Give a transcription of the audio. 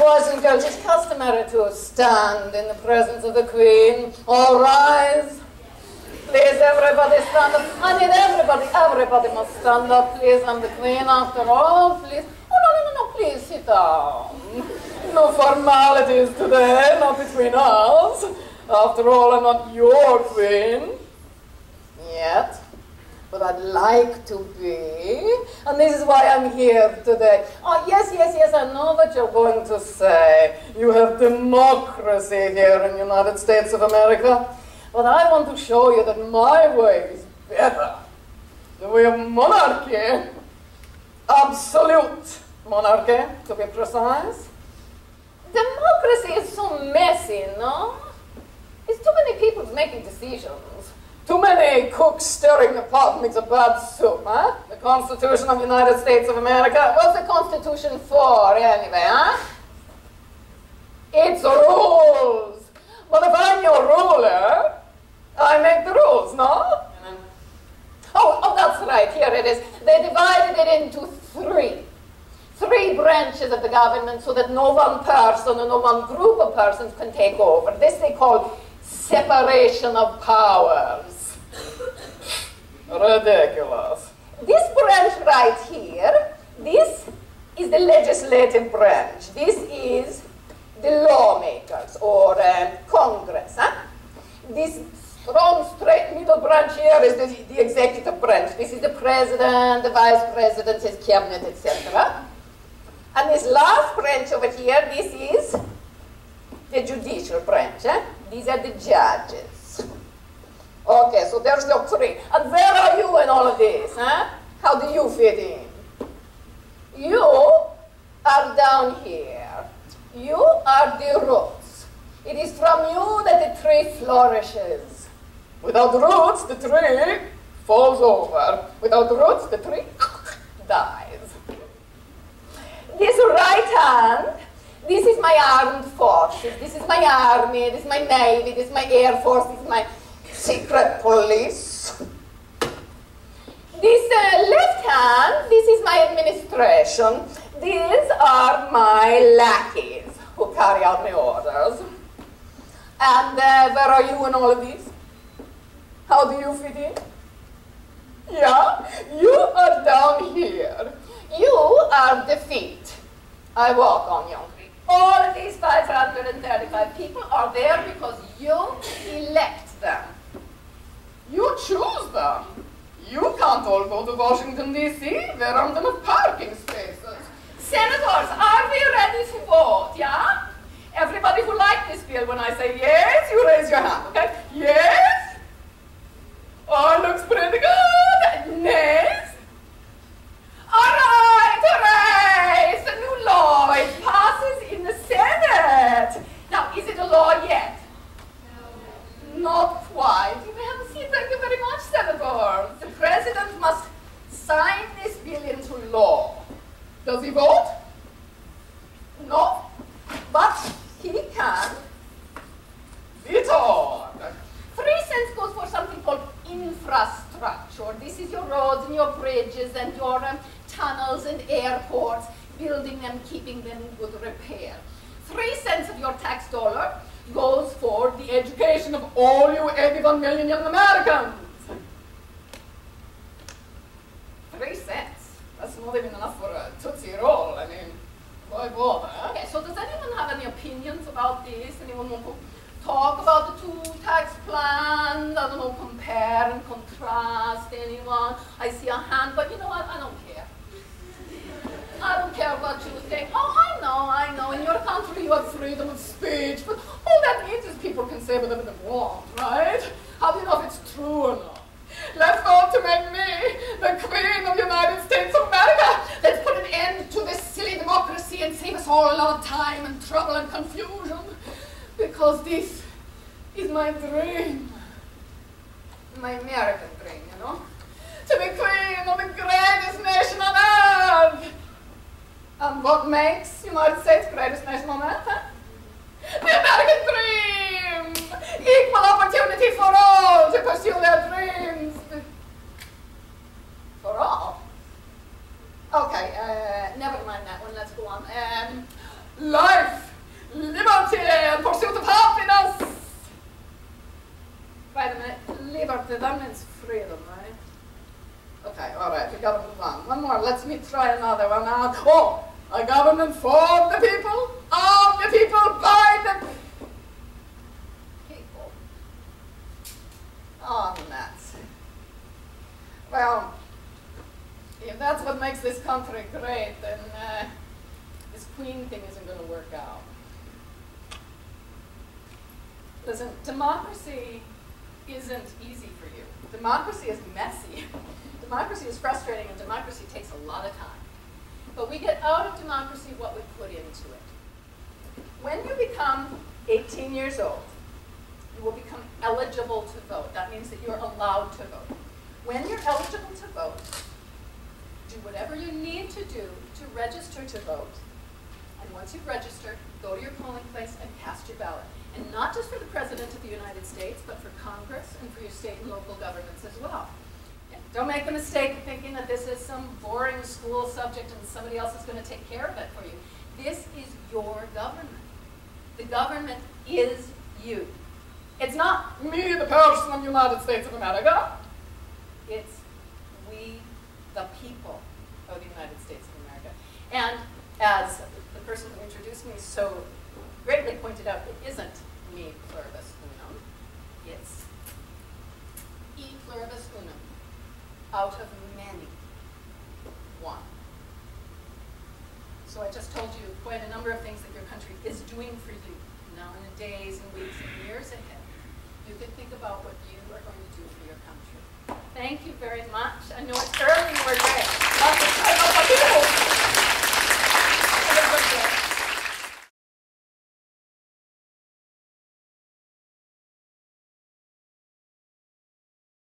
boys and girls, it's customary to stand in the presence of the Queen. All rise. Please, everybody stand up. I need everybody must stand up, please. I'm the Queen after all, please. Oh, no, please sit down. No formalities today, not between us. After all, I'm not your Queen. Yet. But I'd like to be, and this is why I'm here today. Oh, yes, I know what you're going to say. You have democracy here in the United States of America. But I want to show you that my way is better. The way of monarchy. Absolute monarchy, to be precise. Democracy is so messy, no? It's too many people making decisions. Too many cooks stirring the pot makes a bad soup, huh? The Constitution of the United States of America. What's the Constitution for, anyway, huh? It's rules. But if I'm your ruler, I make the rules, no? Oh, that's right. Here it is. They divided it into three branches of the government so that no one person or no one group of persons can take over. This they call separation of powers. Ridiculous. This branch right here, this is the legislative branch. This is the lawmakers or Congress. Huh? This strong, straight middle branch here is the executive branch. This is the president, the vice president, his cabinet, etc. And this last branch over here, this is the judicial branch. These are the judges. Okay, so there's your three. And where are you in all of this? How do you fit in? You are down here. You are the roots. It is from you that the tree flourishes. Without roots, the tree falls over. Without roots, the tree dies. This right hand, this is my armed forces. This is my army. This is my navy. This is my air force. This is my secret police. This left hand, this is my administration. These are my lackeys who carry out my orders. And where are you in all of these? How do you fit in? Yeah, you are down here. You are the feet. I walk on young feet. All of these 535 people are there because you elect them. You choose them. You can't all go to Washington, D.C. There aren't enough parking spaces. Senators, are we ready to vote, yeah? Everybody who liked this bill, when I say yes, you raise your hand, okay? Yes? Oh, looks pretty good. Yes? All right, hooray! It's a new law. It passes in the Senate. Now, is it a law yet? No. Not quite. You may have a seat. Thank you very much, Senator. The president must sign this bill into law. Does he vote? No. But he can veto. 3 cents goes for something called infrastructure. This is your roads and your bridges and your tunnels and airports, building them, keeping them in good repair. 3 cents of your tax dollar goes for the education of all you 81 million young Americans. 3 cents. That's not even enough for a Tootsie Roll. I mean, why bother? Okay, so does anyone have any opinions about this? Anyone want to talk about the two tax plans? I don't know, compare and contrast anyone? I see a hand, but you know what? I don't care. I don't care what you think. Oh, I know. In your country you have freedom of speech, but all that means is people can say whatever they want, right? How do you know if it's true or not? Let's vote to make me the Queen of the United States of America. Let's put an end to this silly democracy and save us all a lot of time and trouble and confusion. Because this is my dream. My American dream, you know? To be Queen of the greatest nation on earth. And what makes United States greatest nation on earth, huh? The American dream! Equal opportunity for all to pursue their dreams. For all? Okay, never mind that one, let's go on. Life that means freedom, right? Okay, all right, we gotta move on. One more, let me try another one out. Oh, a government for the people, of the people, by the people. Oh, nuts. Well, if that's what makes this country great, then this queen thing isn't going to work out. Listen, democracy isn't easy for you. Democracy is messy. Democracy is frustrating, and democracy takes a lot of time. But we get out of democracy what we put into it. When you become 18 years old, you will become eligible to vote. That means that you're allowed to vote. When you're eligible to vote, do whatever you need to do to register to vote. And once you've registered, go to your polling place and cast your ballot. And not just for the President of the United States, but for Congress and for your state and local governments as well. And don't make the mistake of thinking that this is some boring school subject and somebody else is going to take care of it for you. This is your government. The government is you. It's not me, the person of the United States of America. It's we, the people of the United States of America. And as the person who introduced me so greatly pointed out, it isn't me pluribus unum. It's e pluribus unum, out of many, one. So I just told you quite a number of things that your country is doing for you now in the days and weeks and years ahead. You can think about what you are going to do for your country. Thank you very much. I know it's early.